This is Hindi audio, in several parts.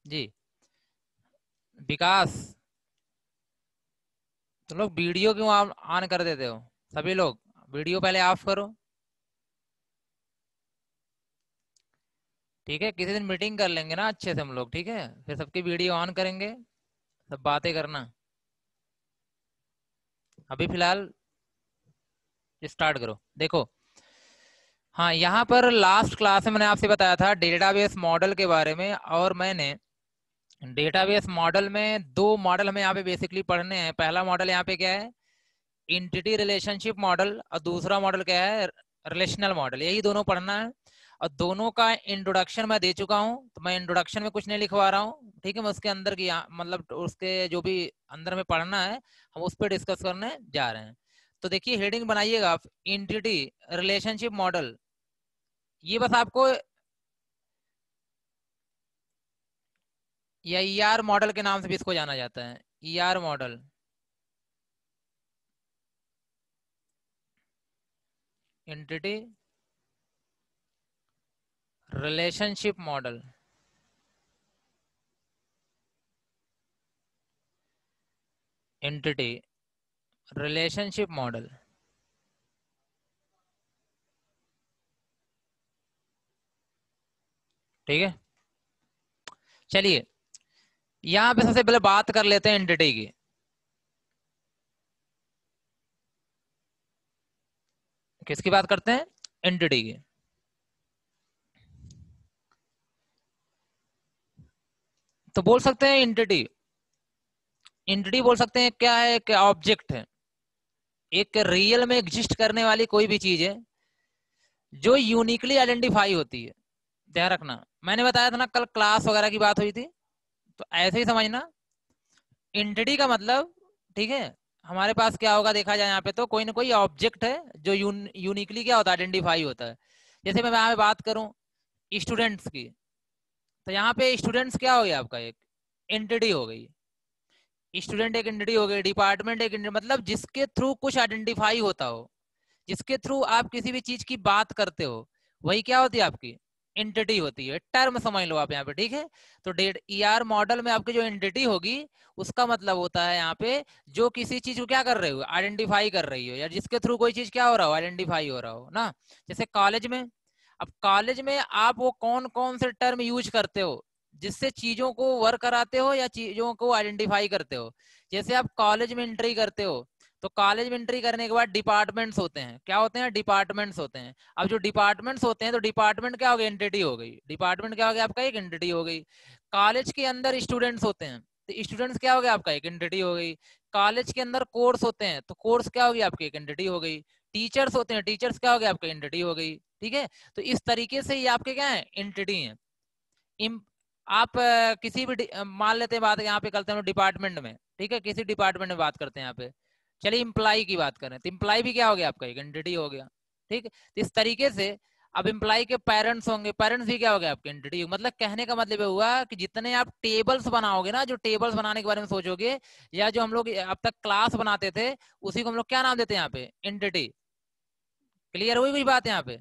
जी विकास, तुम लोग वीडियो क्यों ऑन कर देते हो? सभी लोग वीडियो पहले ऑफ करो। ठीक है, किसी दिन मीटिंग कर लेंगे ना अच्छे से हम लोग, ठीक है, फिर सबकी वीडियो ऑन करेंगे, सब बातें करना। अभी फिलहाल स्टार्ट करो। देखो, हाँ, यहाँ पर लास्ट क्लास में मैंने आपसे बताया था डेटाबेस मॉडल के बारे में, और मैंने डेटाबेस मॉडल में दो मॉडल हमें यहाँ पे बेसिकली पढ़ने हैं। पहला मॉडल यहाँ पे क्या है, इंटिटी रिलेशनशिप मॉडल, और दूसरा मॉडल क्या है, रिलेशनल मॉडल। यही दोनों पढ़ना है, और दोनों का इंट्रोडक्शन मैं दे चुका हूँ, तो मैं इंट्रोडक्शन में कुछ नहीं लिखवा रहा हूँ, ठीक है। मैं उसके अंदर की मतलब उसके जो भी अंदर में पढ़ना है हम उस पर डिस्कस करने जा रहे हैं। तो देखिए, हेडिंग बनाइएगा आप, इंटिटी रिलेशनशिप मॉडल। ये बस आपको, या ईआर मॉडल के नाम से भी इसको जाना जाता है, ER model, entity relationship model, entity relationship model. ठीक है, चलिए यहां पे सबसे पहले बात कर लेते हैं एंटिटी की। किसकी बात करते हैं? एंटिटी की। तो बोल सकते हैं एंटिटी, एंटिटी बोल सकते हैं क्या है, क्या ऑब्जेक्ट है, एक रियल में एग्जिस्ट करने वाली कोई भी चीज है जो यूनिकली आइडेंटिफाई होती है। ध्यान रखना, मैंने बताया था ना कल क्लास वगैरह की बात हुई थी, तो ऐसे ही समझना। एंटिटी का मतलब, ठीक है, हमारे पास क्या होगा देखा जाए यहाँ पे, तो कोई ना कोई ऑब्जेक्ट है जो यूनिकली क्या होता है, आइडेंटिफाई होता है। जैसे मैं यहाँ पे बात करूं स्टूडेंट्स की, तो यहाँ पे स्टूडेंट्स क्या हो गया आपका, एक एंटिटी हो गई। स्टूडेंट एक एंटिटी हो गई, डिपार्टमेंट एक एंटिटी, मतलब जिसके थ्रू कुछ आइडेंटिफाई होता हो, जिसके थ्रू आप किसी भी चीज की बात करते हो, वही क्या होती है आपकी एंटिटी होती है। टर्म समझ लो आप यहाँ पे, ठीक है। तो डेट ईआर मॉडल में आपकी जो एंटिटी होगी, उसका मतलब होता है यहाँ पे जो किसी चीज को क्या कर रहे हो, आइडेंटिफाई कर रही हो, या जिसके थ्रू कोई चीज क्या हो रहा हो, आइडेंटिफाई हो रहा हो ना। जैसे कॉलेज में, अब कॉलेज में आप वो कौन कौन से टर्म यूज करते हो जिससे चीजों को वर्क कराते हो या चीजों को आइडेंटिफाई करते हो। जैसे आप कॉलेज में एंट्री करते हो, तो कॉलेज में एंट्री करने के बाद डिपार्टमेंट्स होते हैं, क्या होते हैं, डिपार्टमेंट्स होते हैं। अब जो डिपार्टमेंट्स होते हैं, तो डिपार्टमेंट क्या हो गया, एंटिटी हो गई। डिपार्टमेंट क्या हो गया आपका, एक एंटिटी हो गई। कॉलेज के अंदर स्टूडेंट्स होते हैं, तो स्टूडेंट्स क्या हो गया आपका, एक एंटिटी हो गई। कॉलेज के अंदर कोर्स होते हैं, तो कोर्स क्या हो गया आपकी, एक एंटिटी हो गई। टीचर्स होते हैं, टीचर्स क्या हो गया आपका, एंटिटी हो गई। ठीक है, तो इस तरीके से ये आपके क्या है, एंटिटी है। आप किसी भी मान लेते हैं बात, यहाँ पे करते हैं डिपार्टमेंट में, ठीक है, किसी डिपार्टमेंट में बात करते हैं यहाँ पे। चलिए इम्प्लाई की बात करें, तो इम्प्लाई भी क्या हो गया आपका, एक एंटिटी हो गया। ठीक है, तो इस तरीके से अब इम्प्लाई के पेरेंट्स होंगे, पेरेंट्स भी क्या हो गया आपके, एंटिटी। मतलब कहने का मतलब ये हुआ कि जितने आप टेबल्स बनाओगे ना, जो टेबल्स बनाने के बारे में सोचोगे, या जो हम लोग अब तक क्लास बनाते थे, उसी को हम लोग क्या नाम देते हैं यहाँ पे, एंटिटी। क्लियर हुई कुछ बात यहाँ पे,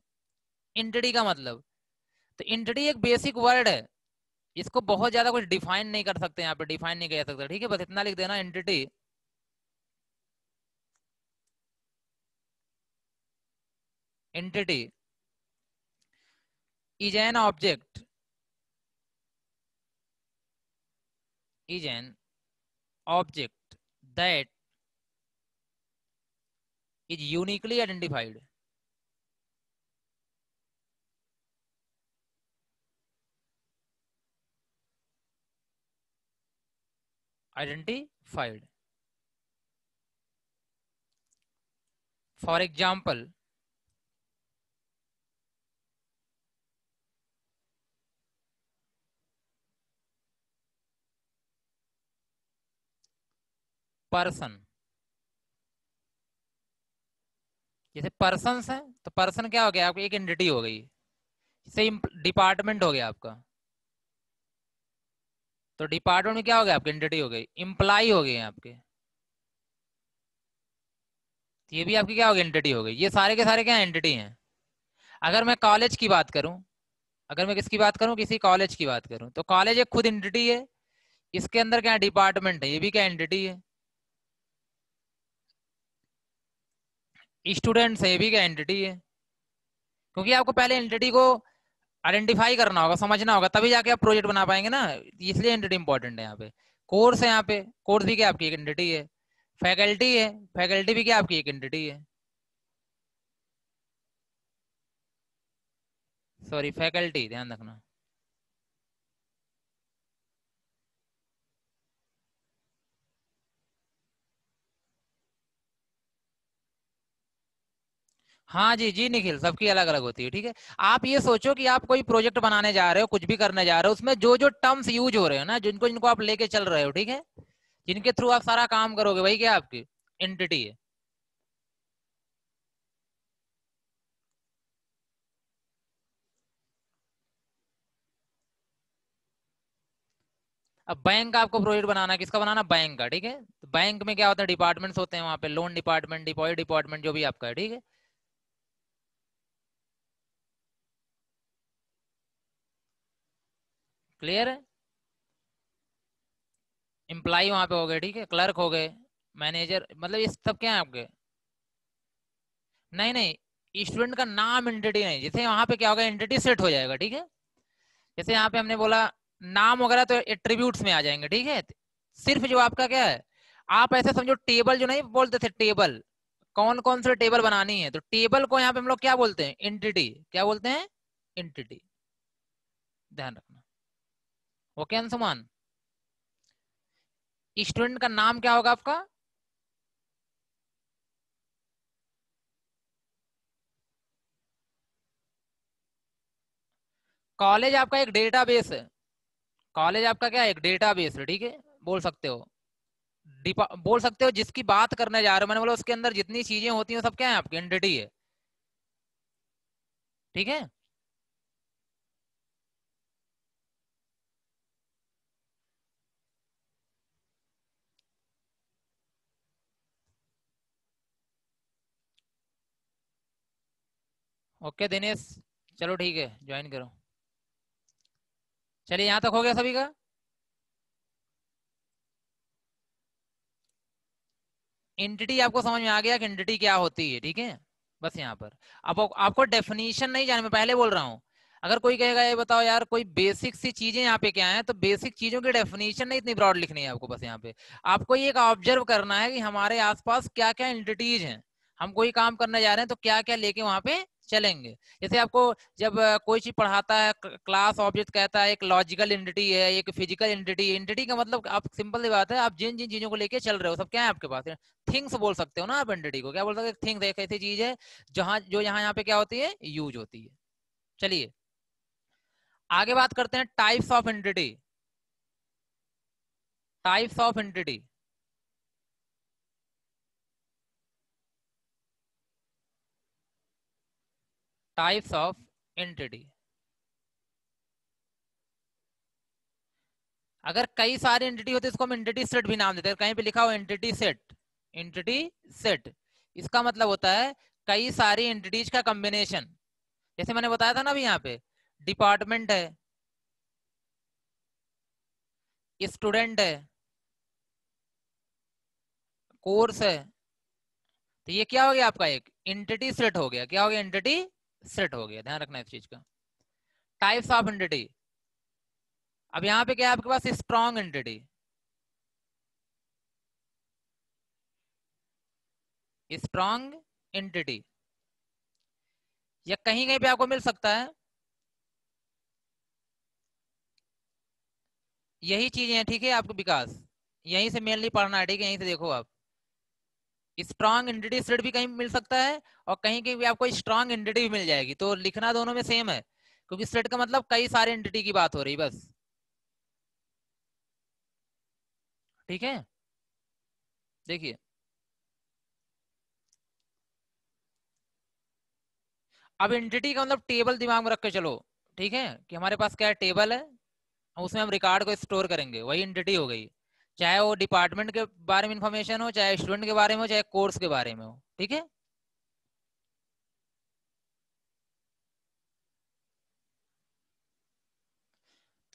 एंटिटी का मतलब। तो एंटिटी एक बेसिक वर्ड है, इसको बहुत ज्यादा कुछ डिफाइन नहीं कर सकते, यहाँ पे डिफाइन नहीं किया जा सकता, ठीक है। बस इतना लिख देना, entity entity is an object, is an object that is uniquely identified, identified. For example, person. जैसे पर्सन्स है, तो पर्सन क्या हो गया आपकी, एक एंटिटी हो गई। जैसे डिपार्टमेंट हो गया आपका, तो डिपार्टमेंट में क्या हो गया आपकी, एंटिटी हो गई। इम्प्लाई हो गए आपके, तो ये भी आपकी क्या हो गई, एंटिटी हो गई। ये सारे के सारे क्या एंटिटी हैं। अगर मैं कॉलेज की बात करूं, अगर मैं किसकी बात करूं, किसी कॉलेज की बात करूं, तो कॉलेज एक खुद एंटिटी है, इसके अंदर क्या डिपार्टमेंट है, ये भी क्या एंटिटी है, स्टूडेंट्स है, ये भी क्या एंटिटी है। क्योंकि आपको पहले एंटिटी को आइडेंटिफाई करना होगा, समझना होगा, तभी जाके आप प्रोजेक्ट बना पाएंगे ना, इसलिए एंटिटी इंपॉर्टेंट है यहाँ पे। कोर्स है, यहाँ पे कोर्स भी क्या आपकी एक एंटिटी है। फैकल्टी है, फैकल्टी भी क्या आपकी एक एंटिटी है, सॉरी फैकल्टी, ध्यान रखना। हाँ जी जी निखिल, सबकी अलग अलग होती है, ठीक है। आप ये सोचो कि आप कोई प्रोजेक्ट बनाने जा रहे हो, कुछ भी करने जा रहे हो, उसमें जो जो टर्म्स यूज हो रहे हो ना, जिनको जिनको आप लेके चल रहे हो, ठीक है, जिनके थ्रू आप सारा काम करोगे, वही क्या आपकी एंटिटी है। अब बैंक का आपको प्रोजेक्ट बनाना है, किसका बनाना, बैंक का, ठीक है। तो बैंक में क्या होता है, डिपार्टमेंट्स होते हैं वहां पे, लोन डिपार्टमेंट, डिपॉजिट डिपार्टमेंट, जो भी आपका है, ठीक है। क्लियर है। एम्प्लाई वहां पे हो गए, ठीक है, क्लर्क हो गए, मैनेजर, मतलब ये सब क्या है आपके। नहीं नहीं, स्टूडेंट का नाम एंटिटी नहीं, जैसे वहां पे क्या होगा, एंटिटी सेट हो जाएगा, ठीक है। जैसे यहाँ पे हमने बोला नाम वगैरह, तो एट्रीब्यूट्स में आ जाएंगे, ठीक है। सिर्फ जो आपका क्या है, आप ऐसे समझो, टेबल जो नहीं बोलते थे, टेबल कौन कौन से टेबल बनानी है, तो टेबल को यहाँ पे हम लोग क्या बोलते हैं, एंटिटी, क्या बोलते हैं, एंटिटी, ध्यान रखना। ओके अंशुमान, स्टूडेंट का नाम क्या होगा आपका, कॉलेज आपका एक डेटाबेस है, कॉलेज आपका क्या है, एक डेटाबेस है, ठीक है, बोल सकते हो, बोल सकते हो, जिसकी बात करने जा रहे हो, मैंने बोला उसके अंदर जितनी चीजें होती हैं सब क्या है आपकी एंटिटी है, ठीक है। ओके दिनेश, चलो ठीक है, ज्वाइन करो। चलिए यहाँ तक हो गया सभी का। एंटिटी आपको समझ में आ गया कि एंटिटी क्या होती है, ठीक है। बस यहाँ पर अब आपको डेफिनेशन नहीं जाने, मैं पहले बोल रहा हूँ, अगर कोई कहेगा ये बताओ यार कोई बेसिक सी चीजें यहाँ पे क्या है, तो बेसिक चीजों की डेफिनेशन नहीं इतनी ब्रॉड लिखनी है आपको, बस यहाँ पे आपको ये एक ऑब्जर्व करना है कि हमारे आसपास क्या क्या एंटिटीज हैं, हम कोई काम करने जा रहे हैं तो क्या क्या लेके वहां पे चलेंगे। जैसे आपको जब कोई चीज पढ़ाता है, क्लास ऑब्जेक्ट कहता है, एक लॉजिकल एंटिटी है, एक फिजिकल एंटिटी है, एंटिटी का मतलब आप सिंपल सी बात है, आप जिन जिन चीजों को लेके चल रहे हो सब क्या है आपके पास, थिंग्स बोल सकते हो ना आप एंटिटी को, क्या बोल सकते हो, थिंग्स एक ऐसी चीज है जहां जो यहाँ पे क्या होती है, यूज होती है। चलिए आगे बात करते हैं types of entity, types of entity. Types of entity, अगर कई सारी एंटिटी होती है इसको हम एंटिटी सेट भी नाम देते हैं, कहीं पे लिखा हो एंटिटी सेट, एंटिटी सेट, इसका मतलब होता है कई सारी एंटिटीज का कॉम्बिनेशन। जैसे मैंने बताया था ना अभी यहाँ पे, डिपार्टमेंट है, स्टूडेंट है, कोर्स है, तो ये क्या हो गया आपका एक एंटिटी सेट हो गया, क्या हो गया, एंटिटी सेट हो गया, ध्यान रखना इस चीज का। टाइप्स ऑफ एंटिटी, अब यहाँ पे क्या है आपके पास, स्ट्रॉन्ग एंटिटी, स्ट्रॉन्ग एंटिटी, या कहीं कहीं पे आपको मिल सकता है, यही चीजें हैं, ठीक है, आपको विकास यहीं से मेनली पढ़ना है, ठीक है, यहीं से देखो आप, स्ट्रॉन्ग एंटिटी सेट भी कहीं मिल सकता है, और कहीं कहीं भी आपको स्ट्रॉन्ग एंटिटी भी मिल जाएगी, तो लिखना दोनों में सेम है, क्योंकि सेट का मतलब कई सारे एंटिटी की बात हो रही बस, ठीक है। देखिए अब एंटिटी का मतलब टेबल दिमाग में रख के चलो, ठीक है, कि हमारे पास क्या है, टेबल है, उसमें हम रिकॉर्ड को स्टोर करेंगे, वही एंटिटी हो गई, चाहे वो डिपार्टमेंट के बारे में इंफॉर्मेशन हो, चाहे स्टूडेंट के बारे में हो, चाहे कोर्स के बारे में हो, ठीक है।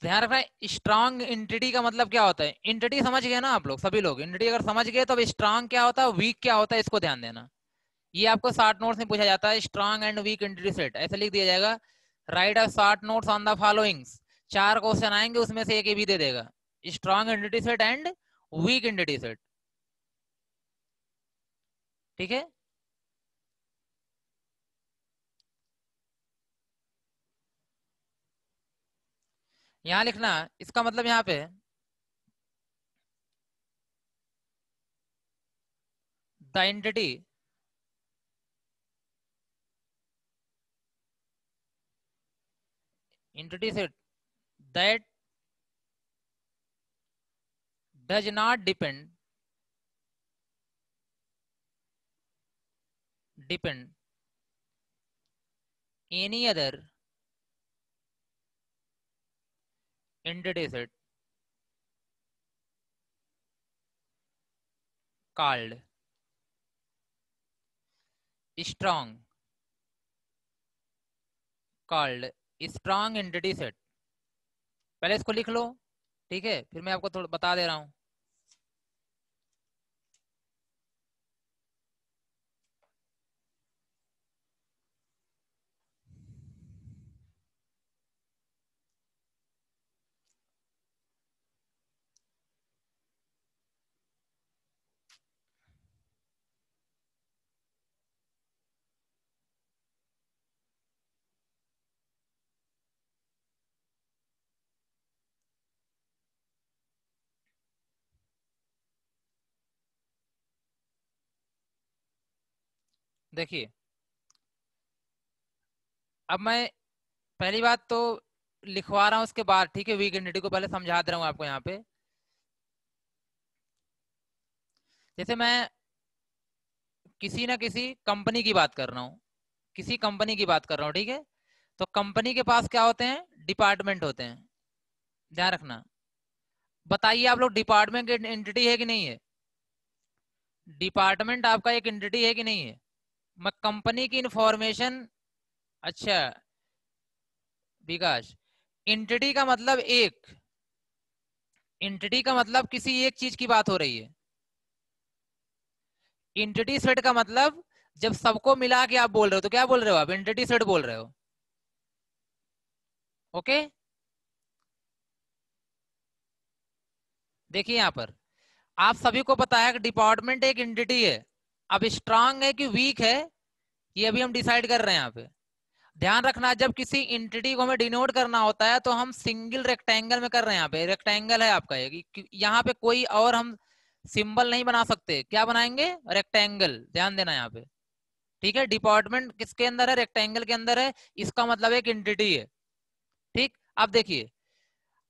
ध्यान रखना, स्ट्रांग एंटिटी का मतलब क्या होता है। एंटिटी समझ गए ना आप लोग, सभी लोग एंटिटी अगर समझ गए तो अब स्ट्रांग क्या होता है, वीक क्या होता है, इसको ध्यान देना। ये आपको शॉर्ट नोट्स में पूछा जाता है, strong and weak entity set ऐसे लिख दिया जाएगा। Right a short notes on the followings, 4 question आएंगे उसमें से एक ही भी दे देगा, strong entity set and weak entity set. ठीक है, यहां लिखना इसका मतलब यहां पे the entity set that does not depend any other entity set called strong called strong entity set। पहले इसको लिख लो, ठीक है, फिर मैं आपको थोड़ा बता दे रहा हूं। देखिए, अब मैं पहली बात तो लिखवा रहा हूं, उसके बाद ठीक है वीक एंटिटी को पहले समझा दे रहा हूं आपको। यहाँ पे जैसे मैं किसी ना किसी कंपनी की बात कर रहा हूँ, किसी कंपनी की बात कर रहा हूँ, ठीक है। तो कंपनी के पास क्या होते हैं, डिपार्टमेंट होते हैं। ध्यान रखना, बताइए आप लोग, डिपार्टमेंट एंटिटी है कि नहीं है? डिपार्टमेंट आपका एक एंटिटी है कि नहीं है? मैं कंपनी की इंफॉर्मेशन, अच्छा विकास, एंटिटी का मतलब एक, एंटिटी का मतलब किसी एक चीज की बात हो रही है। एंटिटी सेट का मतलब जब सबको मिला के आप बोल रहे हो तो क्या बोल रहे हो आप, एंटिटी सेट बोल रहे हो। ओके, देखिए यहां पर आप सभी को पता है कि डिपार्टमेंट एक एंटिटी है। अब स्ट्रांग है कि वीक है, ये अभी हम डिसाइड कर रहे हैं यहाँ पे। ध्यान रखना, जब किसी एंटिटी को हमें डिनोट करना होता है तो हम सिंगल रेक्टेंगल में कर रहे हैं। यहाँ पे रेक्टेंगल है आपका, यहाँ पे कोई और हम सिंबल नहीं बना सकते। क्या बनाएंगे, रेक्टेंगल। ध्यान देना यहाँ पे, ठीक है। डिपार्टमेंट किसके अंदर है, रेक्टेंगल के अंदर है, इसका मतलब एक एंटिटी है। ठीक, अब देखिए,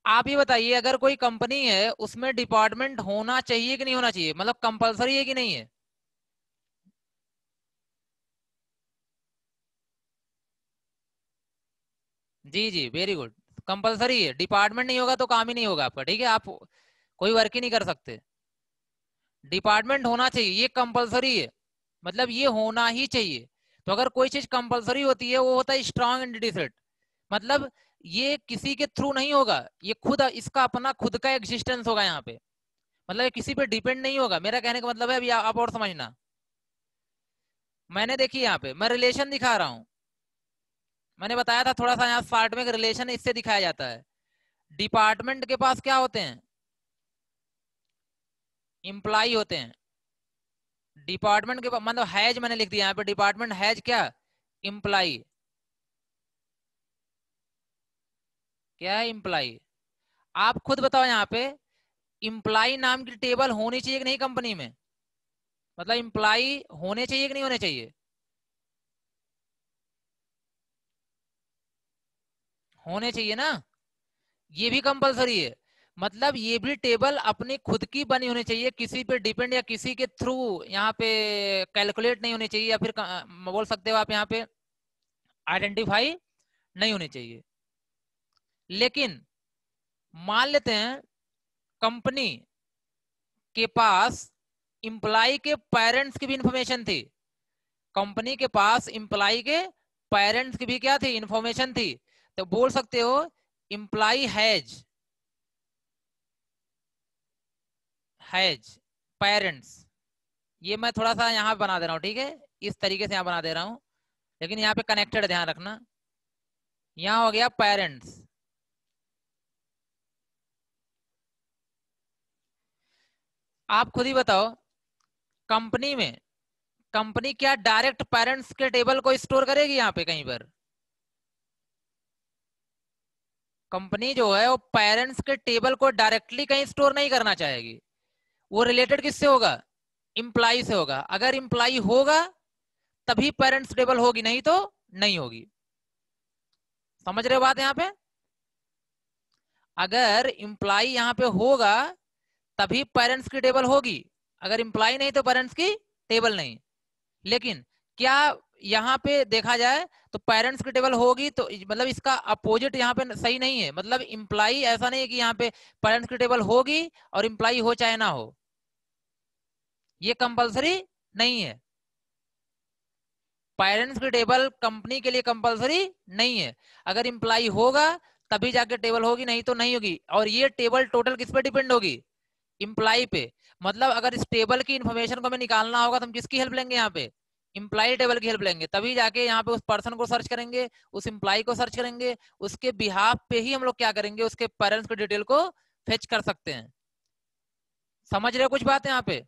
आप ये बताइए, अगर कोई कंपनी है उसमें डिपार्टमेंट होना चाहिए कि नहीं होना चाहिए, मतलब कंपलसरी है कि नहीं है? जी जी, वेरी गुड, कंपलसरी है। डिपार्टमेंट नहीं होगा तो काम ही नहीं होगा आपका, ठीक है, आप कोई वर्क ही नहीं कर सकते। डिपार्टमेंट होना चाहिए, ये कंपलसरी है, मतलब ये होना ही चाहिए। तो अगर कोई चीज कंपलसरी होती है वो होता है स्ट्रांग एंटिटी सेट। मतलब ये किसी के थ्रू नहीं होगा, ये खुद इसका अपना खुद का एग्जिस्टेंस होगा यहाँ पे, मतलब ये किसी पे डिपेंड नहीं होगा। मेरा कहने का मतलब है, अभी आप और समझना। मैंने देखिए यहाँ पे मैं रिलेशन दिखा रहा हूँ, मैंने बताया था थोड़ा सा यहाँ पार्ट में रिलेशन इससे दिखाया जाता है। डिपार्टमेंट के पास क्या होते हैं, इंप्लाई होते हैं। डिपार्टमेंट के पास मतलब हैज, मैंने लिख दिया यहाँ पे, डिपार्टमेंट हैज क्या, इंप्लाई। क्या है इंप्लाई? आप खुद बताओ यहाँ पे, इंप्लाई नाम की टेबल होनी चाहिए कि नहीं कंपनी में? मतलब इंप्लाई होने चाहिए कि नहीं होने चाहिए? होने चाहिए ना, ये भी कंपलसरी है। मतलब ये भी टेबल अपनी खुद की बनी होनी चाहिए, किसी पे डिपेंड या किसी के थ्रू यहाँ पे कैलकुलेट नहीं होनी चाहिए, या फिर बोल सकते हो आप यहाँ पे आइडेंटिफाई नहीं होनी चाहिए। लेकिन मान लेते हैं कंपनी के पास इंप्लाई के पेरेंट्स की भी इंफॉर्मेशन थी, कंपनी के पास इंप्लाई के पेरेंट्स की भी क्या थी, इंफॉर्मेशन थी। तो बोल सकते हो इम्प्लाई हैज पेरेंट्स, ये मैं थोड़ा सा यहाँ बना दे रहा हूँ, ठीक है, इस तरीके से यहाँ बना दे रहा हूँ, लेकिन यहाँ पे कनेक्टेड ध्यान रखना। यहाँ हो गया पेरेंट्स। आप खुद ही बताओ, कंपनी में कंपनी क्या डायरेक्ट पेरेंट्स के टेबल को स्टोर करेगी यहाँ पे कहीं पर? कंपनी जो है वो पेरेंट्स के टेबल को डायरेक्टली कहीं स्टोर नहीं करना चाहेगी। वो रिलेटेड किससे होगा? इंप्लाई से होगा। अगर इंप्लाई होगा तभी पेरेंट्स टेबल होगी, नहीं तो नहीं होगी। समझ रहे हो बात यहाँ पे? अगर इंप्लाई यहाँ पे होगा तभी पेरेंट्स की टेबल होगी, अगर इंप्लाई नहीं तो पेरेंट्स की टेबल नहीं। लेकिन क्या यहाँ पे देखा जाए तो पेरेंट्स की टेबल होगी, तो मतलब इसका अपोजिट यहाँ पे सही नहीं है। मतलब इंप्लाई ऐसा नहीं है कि यहाँ पे पेरेंट्स की टेबल होगी और इंप्लाई हो चाहे ना हो, ये कंपलसरी नहीं है। पेरेंट्स की टेबल कंपनी के लिए कंपलसरी नहीं है। अगर इंप्लाई होगा तभी जाके टेबल होगी, नहीं तो नहीं होगी। और ये टेबल टोटल किस पे डिपेंड होगी? इंप्लाई पे। मतलब अगर इस टेबल की इंफॉर्मेशन को हमें निकालना होगा तो हम किसकी हेल्प लेंगे? यहाँ पे इंप्लाई टेबल की हेल्प लेंगे, तभी जाके यहाँ पे उस पर्सन को सर्च करेंगे, उस इंप्लाई को सर्च करेंगे, उसके बिहाफ पे ही हम लोग क्या करेंगे, उसके पेरेंट्स की डिटेल को फेच कर सकते हैं। समझ रहे हो कुछ बात है यहाँ पे?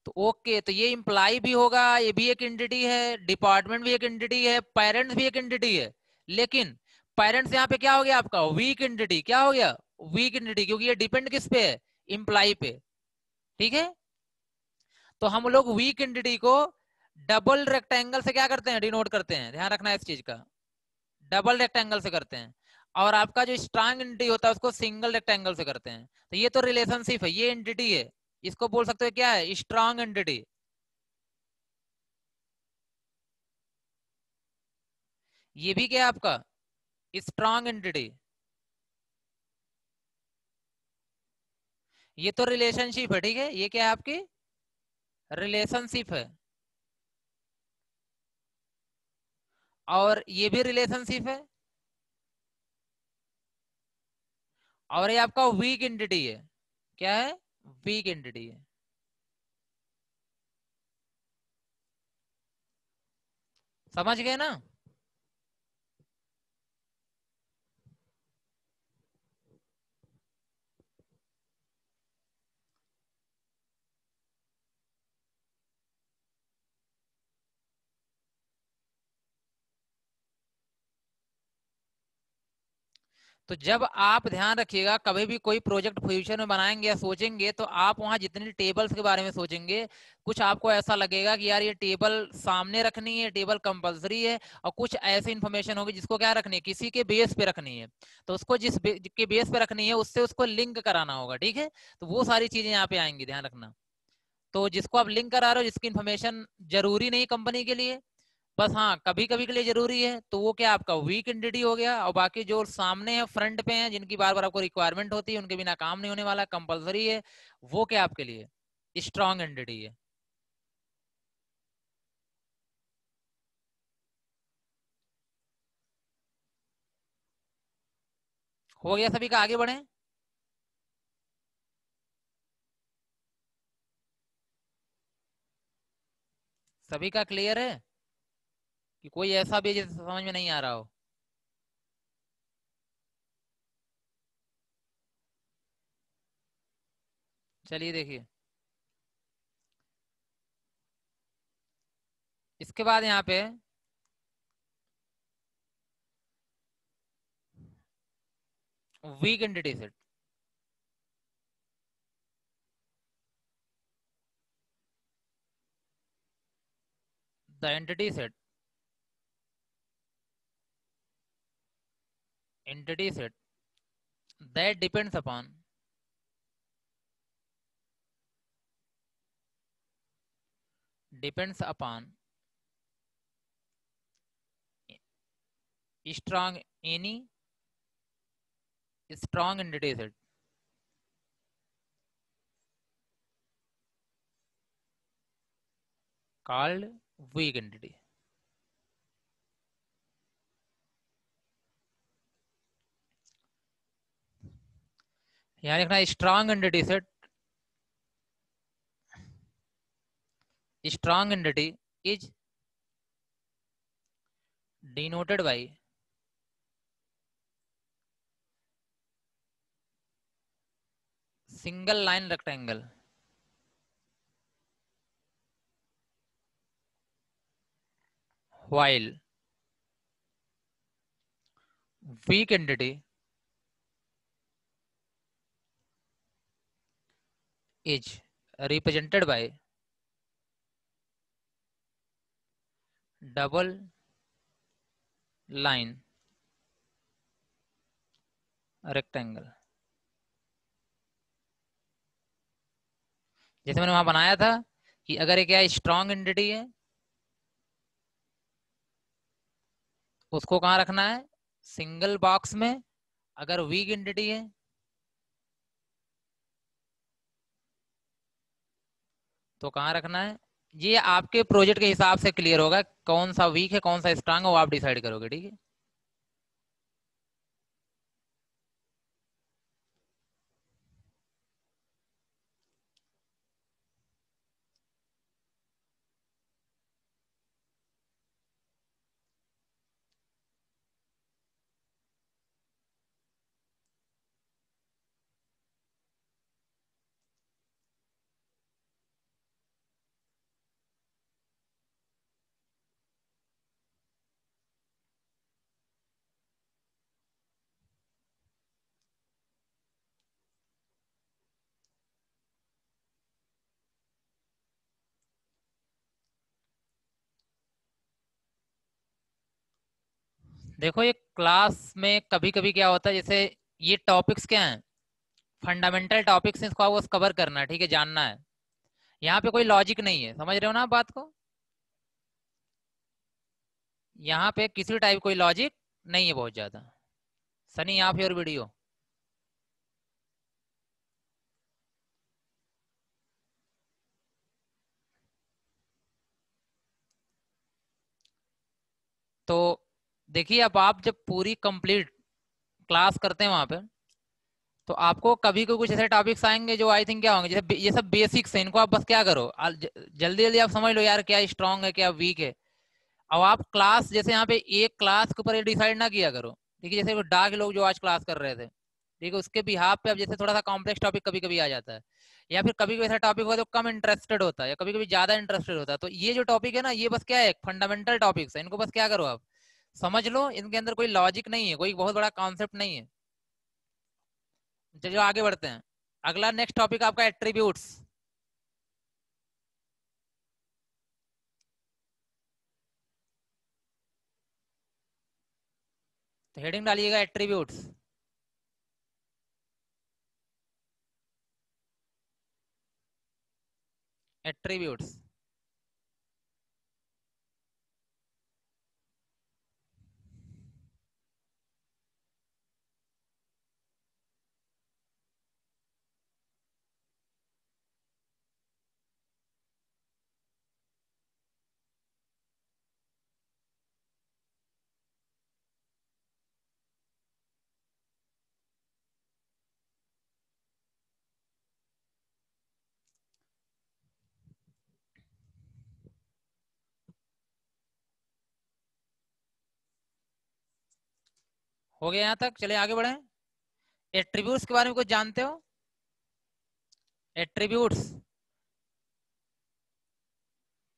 तो ओके, तो ये इंप्लाई भी होगा, ये भी एक एंटिटी है, डिपार्टमेंट भी एक एंटिटी है, पेरेंट्स भी एक एंटिटी है। लेकिन पेरेंट्स यहाँ पे क्या हो गया आपका? Weak entity. क्या हो गया? वीक एंटिटी, क्योंकि ये डिपेंड किस पे है? इंप्लाई पे। ठीक है, तो हम लोग वीक एंटिटी को डबल रेक्टेंगल से क्या करते हैं? डिनोट करते हैं। ध्यान रखना है इस चीज का, डबल रेक्टेंगल से करते हैं। और आपका जो स्ट्रांग एंटिटी होता है उसको सिंगल रेक्टेंगल से करते हैं। तो ये तो रिलेशनशिप है, ये एंटिटी है, इसको बोल सकते हो क्या है? Strong entity. ये भी क्या है आपका? Strong entity. ये तो रिलेशनशिप है, ठीक है, ये क्या है आपकी? रिलेशनशिप है। और ये भी रिलेशनशिप है। और ये आपका वीक एंटिटी है। क्या है? वीक एंटिटी है। समझ गए ना? तो जब आप ध्यान रखिएगा, कभी भी कोई प्रोजेक्ट फ्यूचर में बनाएंगे या सोचेंगे, तो आप वहां जितनी टेबल्स के बारे में सोचेंगे, कुछ आपको ऐसा लगेगा कि यार ये टेबल सामने रखनी है, टेबल कंपलसरी है, और कुछ ऐसी इंफॉर्मेशन होगी जिसको क्या रखनी है? किसी के बेस पे रखनी है। तो उसको के बेस पे रखनी है उससे उसको लिंक कराना होगा। ठीक है, तो वो सारी चीजें यहाँ पे आएंगी, ध्यान रखना। तो जिसको आप लिंक करा रहे हो, जिसकी इन्फॉर्मेशन जरूरी नहीं कंपनी के लिए, बस हाँ कभी कभी के लिए जरूरी है, तो वो क्या आपका वीक एंटिटी हो गया। और बाकी जो सामने है, फ्रंट पे हैं, जिनकी बार बार आपको रिक्वायरमेंट होती है, उनके बिना काम नहीं होने वाला, कंपलसरी है, वो क्या आपके लिए स्ट्रॉन्ग एंटिटी है। हो गया सभी का? आगे बढ़े। सभी का क्लियर है कि कोई ऐसा भी है जिसे समझ में नहीं आ रहा हो? चलिए देखिए, इसके बाद यहाँ पे weak entity set. The entity set that depends upon strong any strong entity set called weak entity। यहाँ लिखना strong entity set, strong entity is denoted by single line rectangle, while weak entity is represented by double line rectangle। जैसे मैंने वहां बनाया था कि अगर ये क्या स्ट्रॉन्ग एंटिटी है, उसको कहाँ रखना है, सिंगल बॉक्स में। अगर वीक एंटिटी है तो कहाँ रखना है। ये आपके प्रोजेक्ट के हिसाब से क्लियर होगा, कौन सा वीक है कौन सा स्ट्रांग है, वो आप डिसाइड करोगे, ठीक है। देखो ये क्लास में कभी कभी क्या होता है, जैसे ये टॉपिक्स क्या हैं, फंडामेंटल टॉपिक्स हैं, इसको आपको कवर करना है, ठीक है, जानना है। यहाँ पे कोई लॉजिक नहीं है, समझ रहे हो ना आप बात को। यहाँ पे किसी टाइप कोई लॉजिक नहीं है बहुत ज्यादा। सनी आप योर वीडियो। तो देखिए, अब आप जब पूरी कंप्लीट क्लास करते हैं वहां पे, तो आपको कभी कोई कुछ ऐसे टॉपिक्स आएंगे जो आई थिंक क्या होंगे, जैसे ये सब बेसिक्स है, इनको आप बस क्या करो, जल्दी जल्दी आप समझ लो यार क्या स्ट्रांग है क्या वीक है। अब आप क्लास, जैसे यहाँ पे एक क्लास के ऊपर ये डिसाइड ना किया करो, ठीक है। जैसे डार्क लोग जो आज क्लास कर रहे थे, ठीक है, उसके बिहाफ पे अब जैसे थोड़ा सा कॉम्प्लेक्स टॉपिक कभी कभी आ जाता है, या फिर कभी कभी ऐसा टॉपिक होता है जो कम इंटरेस्टेड होता है, या कभी कभी ज्यादा इंटरेस्टेड होता है, तो ये जो टॉपिक है ना, ये बस क्या है, फंडामेंटल टॉपिक्स है, इनको बस क्या करो आप समझ लो, इनके अंदर कोई लॉजिक नहीं है, कोई बहुत बड़ा कॉन्सेप्ट नहीं है। चलिए आगे बढ़ते हैं। अगला नेक्स्ट टॉपिक आपका एट्रीब्यूट्स। तो हेडिंग डालिएगा एट्रीब्यूट्स। एट्रीब्यूट्स। हो गया यहाँ तक, चलिए आगे बढ़े। एट्रीब्यूट्स के बारे में कुछ जानते हो? एट्रीब्यूट्स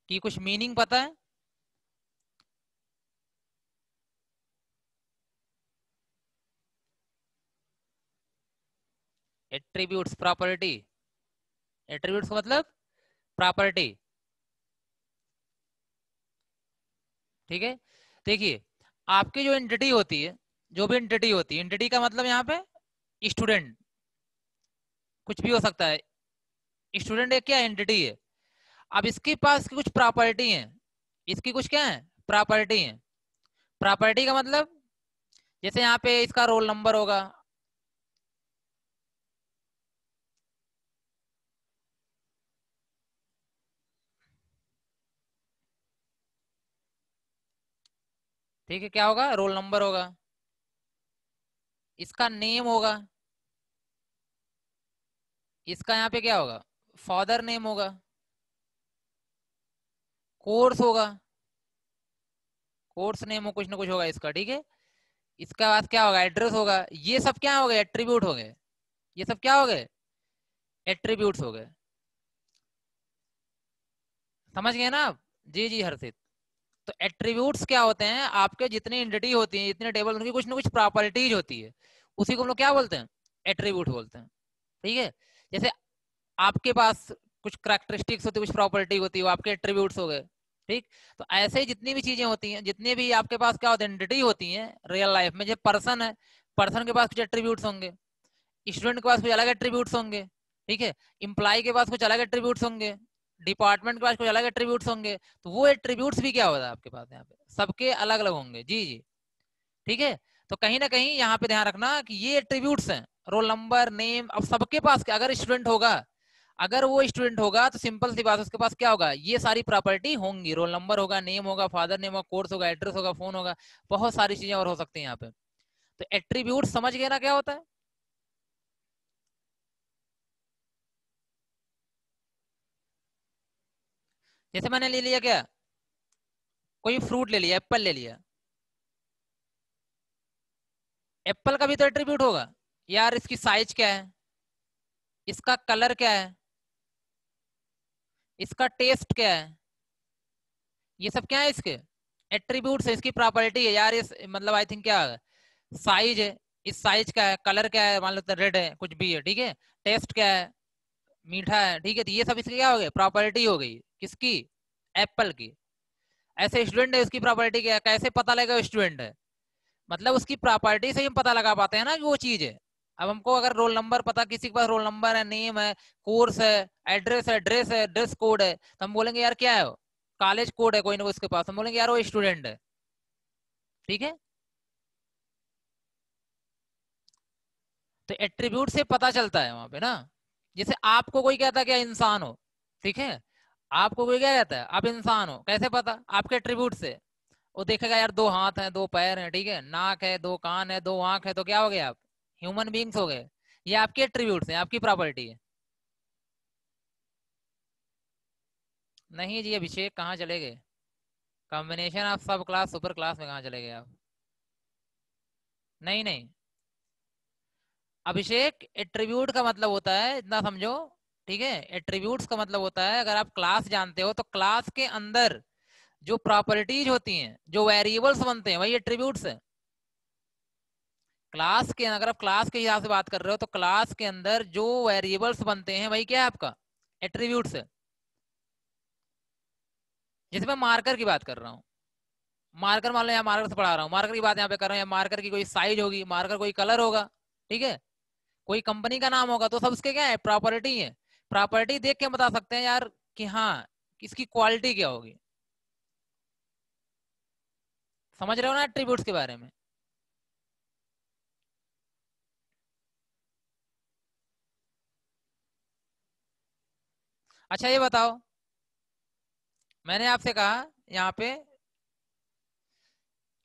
की कुछ मीनिंग पता है? एट्रीब्यूट्स प्रॉपर्टी, एट्रीब्यूट्स का मतलब प्रॉपर्टी, ठीक है। देखिए, आपकी जो एंटिटी होती है, जो भी एंटिटी होती है, एंटिटी का मतलब यहाँ पे स्टूडेंट, कुछ भी हो सकता है। स्टूडेंट एक क्या एंटिटी है। अब इसके पास कुछ प्रॉपर्टी है, इसकी कुछ क्या है, प्रॉपर्टी है। प्रॉपर्टी का मतलब, जैसे यहाँ पे इसका रोल नंबर होगा, ठीक है, क्या होगा, रोल नंबर होगा, इसका नेम होगा, इसका यहाँ पे क्या होगा, फादर नेम होगा, कोर्स होगा, कोर्स नेम हो, कुछ ना कुछ होगा इसका, ठीक है। इसका बाद क्या होगा, एड्रेस होगा। ये सब क्या हो गए, एट्रीब्यूट हो गए। ये सब क्या हो गए, एट्रीब्यूट्स हो गए। समझ गए ना आप? जी जी हर्षित। तो एट्रीब्यूट्स क्या होते हैं, आपके जितनी एंटिटी होती है, जितने टेबल, उनकी कुछ ना कुछ प्रॉपर्टीज होती है, उसी को हम लोग क्या बोलते हैं, एट्रीब्यूट बोलते हैं। ठीक है। जैसे आपके पास कुछ करैक्टरिस्टिक्स होती है, कुछ प्रॉपर्टी होती है, वो आपके एट्रीब्यूट्स हो गए। ठीक। तो ऐसे ही जितनी भी चीजें होती हैं, जितने भी आपके पास क्या होते हैं, एंटिटी होती हैं रियल लाइफ में, जैसे पर्सन है, पर्सन के पास कुछ एट्रीब्यूट्स होंगे, स्टूडेंट के पास कुछ अलग एट्रीब्यूट्स होंगे, ठीक है, इम्प्लाई के पास कुछ अलग एट्रीब्यूट्स होंगे, डिपार्टमेंट के पास कुछ अलग एट्रीब्यूट्स होंगे। तो वो एट्रीब्यूट्स भी क्या होता है आपके पास यहाँ पे, सबके अलग अलग होंगे। जी जी। ठीक है। तो कहीं ना कहीं यहाँ पे ध्यान रखना कि ये एट्रीब्यूट्स हैं, रोल नंबर, नेम। अब सबके पास क्या, अगर स्टूडेंट होगा, अगर वो स्टूडेंट होगा तो सिंपल सी बात, उसके पास क्या होगा, ये सारी प्रॉपर्टी होंगी, रोल नंबर होगा, नेम होगा, फादर नेम होगा, कोर्स होगा, एड्रेस होगा, फोन होगा, बहुत सारी चीजें और हो सकती हैं यहाँ पे। तो एट्रीब्यूट समझ गए ना क्या होता है। जैसे मैंने ले लिया क्या, कोई फ्रूट ले लिया, एप्पल ले लिया, एप्पल का भी तो एट्रीब्यूट होगा यार, इसकी साइज क्या है, इसका कलर क्या है, इसका टेस्ट क्या है, ये सब क्या है इसके एट्रीब्यूट्स है, इसकी प्रॉपर्टी है यार। इस मतलब आई थिंक क्या है, साइज है, इस साइज का है, कलर क्या है, मान लो रेड है, कुछ भी है, ठीक है, टेस्ट क्या है, मीठा है, ठीक है। तो ये सब इसकी क्या हो गई, प्रॉपर्टी हो गई, किसकी, एप्पल की। ऐसे स्टूडेंट है, उसकी प्रॉपर्टी क्या है, कैसे पता लगेगा स्टूडेंट है, मतलब उसकी प्रॉपर्टी से ही हम पता लगा पाते हैं ना कि वो चीज है। अब हमको अगर रोल नंबर पता, किसी के पास रोल नंबर है, नेम है, कोर्स है, एड्रेस है, ड्रेस है, ड्रेस कोड है, तो हम बोलेंगे यार क्या है वो, कॉलेज कोड है कोई ना कोई उसके पास, हम बोलेंगे यार वो स्टूडेंट है। ठीक है। तो एट्रीब्यूट से पता चलता है वहां पे ना। जैसे आपको कोई कहता है क्या इंसान हो, ठीक है, आपको कोई क्या कहता है आप इंसान हो, कैसे पता, आपके एट्रीब्यूट से। वो देखेगा यार दो हाथ हैं, दो पैर हैं, ठीक है, नाक है, दो कान है, दो आंख है, तो क्या हो गए आप, ह्यूमन बींग्स हो गए। ये आपके एट्रीब्यूट्स हैं, आपकी प्रॉपर्टी है। नहीं जी अभिषेक, कहाँ चले गए, कॉम्बिनेशन ऑफ सब क्लास सुपर क्लास में कहाँ चले गए आप। नहीं नहीं अभिषेक, एट्रीब्यूट का मतलब होता है, इतना समझो, ठीक है, एट्रीब्यूट्स का मतलब होता है, अगर आप क्लास जानते हो तो क्लास के अंदर जो प्रॉपर्टीज होती हैं, जो वेरिएबल्स बनते हैं, वही एट्रीब्यूट्स है। क्लास के, अगर आप क्लास के हिसाब से बात कर रहे हो, तो क्लास के अंदर जो वेरिएबल्स बनते हैं वही क्या है आपका, एट्रीब्यूट्स है। जैसे मैं मार्कर की बात कर रहा हूँ, मार्कर मान लो, यहाँ मार्कर से पढ़ा रहा हूँ, मार्कर की बात यहाँ पे कर रहा हूँ, मार्कर की कोई साइज होगी, मार्कर कोई कलर होगा, ठीक है, कोई कंपनी का नाम होगा, तो सब उसके क्या है, प्रॉपर्टी है। प्रॉपर्टी देख के हम बता सकते हैं यार कि हाँ, इसकी क्वालिटी क्या होगी। समझ रहे हो ना एट्रीब्यूट्स के बारे में। अच्छा ये बताओ, मैंने आपसे कहा यहाँ पे,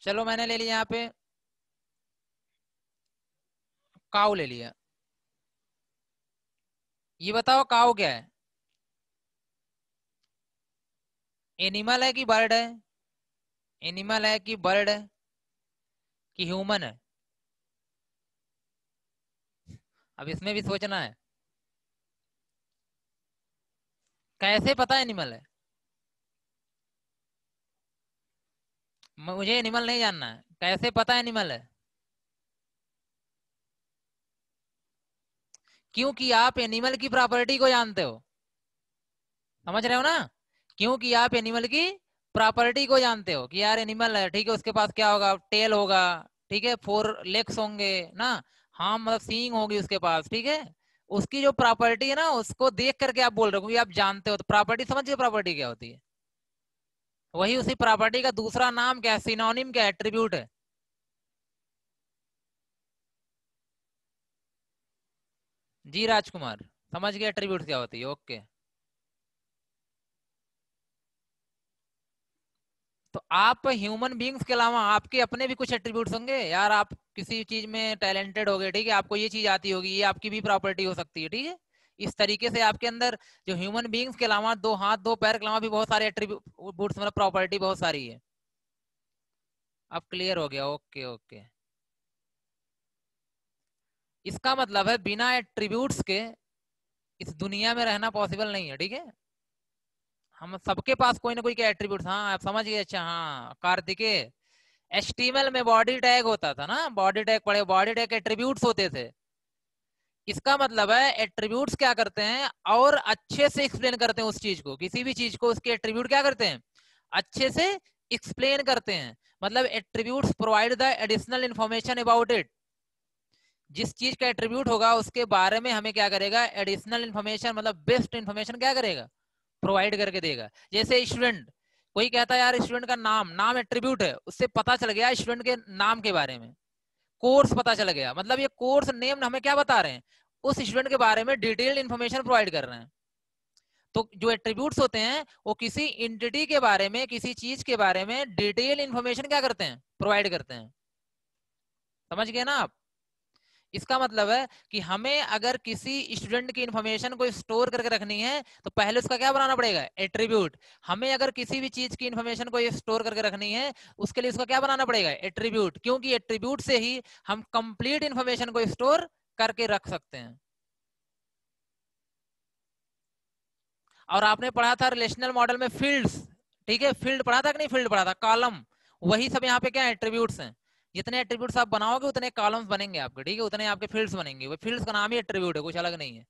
चलो मैंने ले लिया यहाँ पे, काऊ ले लिया, ये बताओ काऊ क्या है, एनिमल है कि बर्ड है, एनिमल है कि बर्ड है कि ह्यूमन है। अब इसमें भी सोचना है, कैसे पता एनिमल है, मुझे एनिमल नहीं जानना है, कैसे पता एनिमल है। क्योंकि आप एनिमल की प्रॉपर्टी को जानते हो, समझ रहे हो ना, क्योंकि आप एनिमल की प्रॉपर्टी को जानते हो कि यार एनिमल है, ठीक है, उसके पास क्या होगा, टेल होगा, ठीक है, फोर लेग्स होंगे ना, हाँ मतलब सींग होगी उसके पास, ठीक है। उसकी जो प्रॉपर्टी है ना, उसको देख करके आप बोल रहे हो, क्योंकि आप जानते हो, तो प्रॉपर्टी समझ गए, प्रॉपर्टी क्या होती है, वही उसी प्रॉपर्टी का दूसरा नाम क्या है, सिनोनिम क्या है, एट्रीब्यूट है। जी राजकुमार, समझ गए एट्रीब्यूट क्या होती है, ओके। तो आप ह्यूमन बींग्स के अलावा आपके अपने भी कुछ एट्रीब्यूट्स होंगे यार, आप किसी चीज में टैलेंटेड होगे, ठीक है, आपको ये चीज आती होगी, ये आपकी भी प्रॉपर्टी हो सकती है, ठीक है, इस तरीके से आपके अंदर जो ह्यूमन बींग्स के अलावा 2 हाथ 2 पैर के अलावा भी बहुत सारे एट्रीब्यूट्स मतलब प्रॉपर्टी बहुत सारी है। अब क्लियर हो गया? Okay okay. इसका मतलब है बिना एट्रीब्यूट्स के इस दुनिया में रहना पॉसिबल नहीं है, ठीक है। हम सबके पास कोई ना कोई के एट्रीब्यूट्स, हाँ आप समझ गए। अच्छा हाँ कार्तिकेय, एचटीएमएल में बॉडी टैग होता था ना, बॉडी टैग पढ़े, बॉडी टैग एट्रीब्यूट्स होते थे। इसका मतलब है एट्रीब्यूट्स क्या करते हैं और अच्छे से एक्सप्लेन करते हैं उस चीज को, किसी भी चीज को उसके एट्रीब्यूट क्या करते हैं, अच्छे से एक्सप्लेन करते हैं। मतलब attributes provide the additional information about it. जिस चीज का एट्रीब्यूट होगा उसके बारे में हमें क्या करेगा, एडिशनल इंफॉर्मेशन मतलब बेस्ट इंफॉर्मेशन क्या करेगा, प्रोवाइड करके देगा। जैसे स्टूडेंट, कोई कहता है यार स्टूडेंट का नाम, नाम एट्रीब्यूट है, उससे पता चल गया स्टूडेंट के नाम के बारे में, कोर्स पता चल गया, मतलब ये कोर्स नेम हमें क्या बता रहे हैं, उस स्टूडेंट के बारे में डिटेल्ड इंफॉर्मेशन प्रोवाइड कर रहे हैं। तो जो एट्रीब्यूट्स होते हैं वो किसी एंटिटी के बारे में, किसी चीज के बारे में डिटेल इंफॉर्मेशन क्या करते हैं, प्रोवाइड करते हैं। समझ गए ना आप? इसका मतलब है कि हमें अगर किसी स्टूडेंट की इंफॉर्मेशन को स्टोर करके रखनी है तो पहले उसका क्या बनाना पड़ेगा, एट्रीब्यूट। हमें अगर किसी भी चीज की इंफॉर्मेशन को स्टोर करके रखनी है उसके लिए उसका क्या बनाना पड़ेगा, एट्रीब्यूट, क्योंकि एट्रीब्यूट से ही हम कंप्लीट इंफॉर्मेशन को स्टोर करके रख सकते हैं। और आपने पढ़ा था रिलेशनल मॉडल में फील्ड्स, ठीक है, फील्ड पढ़ा था कि नहीं, फील्ड पढ़ा था, कॉलम, वही सब यहाँ पे क्या एट्रीब्यूट्स हैं। जितने एट्रीब्यूट्स आप बनाओगे उतने कॉलम्स बनेंगे आपके, ठीक है, उतने आपके फील्ड्स बनेंगे। वो फील्ड्स का नाम ही एट्रीब्यूट है, कुछ अलग नहीं है।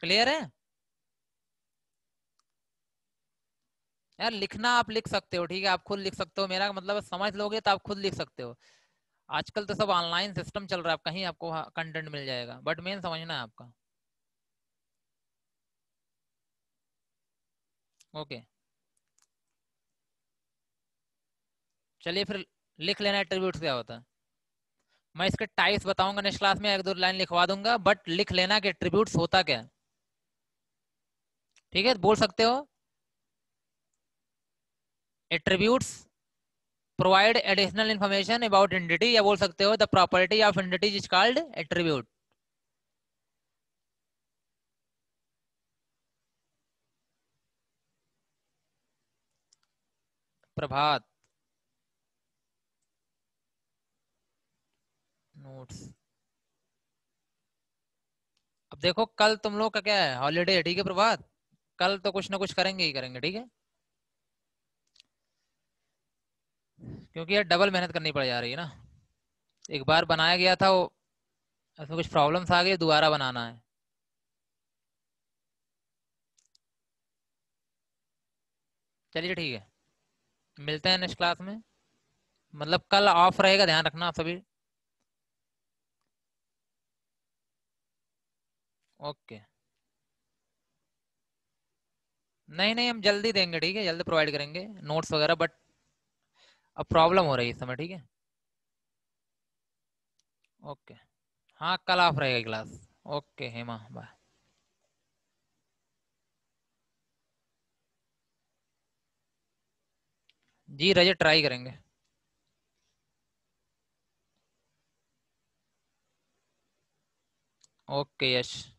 क्लियर है? यार लिखना आप लिख सकते हो, ठीक है, आप खुद लिख सकते हो, मेरा मतलब समझ लोगे तो आप खुद लिख सकते हो। आजकल तो सब ऑनलाइन सिस्टम चल रहा है, कहीं आपको कंटेंट मिल जाएगा, बट मेन समझना है आपका। ओके चलिए फिर लिख लेना एट्रीब्यूट्स क्या होता है। मैं इसके टाइप्स बताऊंगा नेक्स्ट क्लास में, एक दो लाइन लिखवा दूंगा, बट लिख लेना कि एट्रीब्यूट्स होता क्या है। ठीक है, बोल सकते हो attributes provide additional information about entity, या बोल सकते हो the property of entity is called attribute. Prabhat notes. अब देखो कल तुम लोग का क्या है, हॉलीडे है, ठीक है प्रभात, कल तो कुछ ना कुछ करेंगे ही करेंगे, ठीक है, क्योंकि यार डबल मेहनत करनी पड़ जा रही है ना। एक बार बनाया गया था वो, उसमें कुछ प्रॉब्लम्स आ गई, दोबारा बनाना है। चलिए ठीक है, मिलते हैं नेक्स्ट क्लास में। मतलब कल ऑफ रहेगा, ध्यान रखना आप सभी। ओके। नहीं नहीं हम जल्दी देंगे, ठीक है, जल्दी प्रोवाइड करेंगे नोट्स वगैरह, बट अब प्रॉब्लम हो रही है इस समय, ठीक है। ओके। हाँ कल ऑफ रहेगा क्लास। Okay Hema bye. जी रजत ट्राई करेंगे। ओके यश।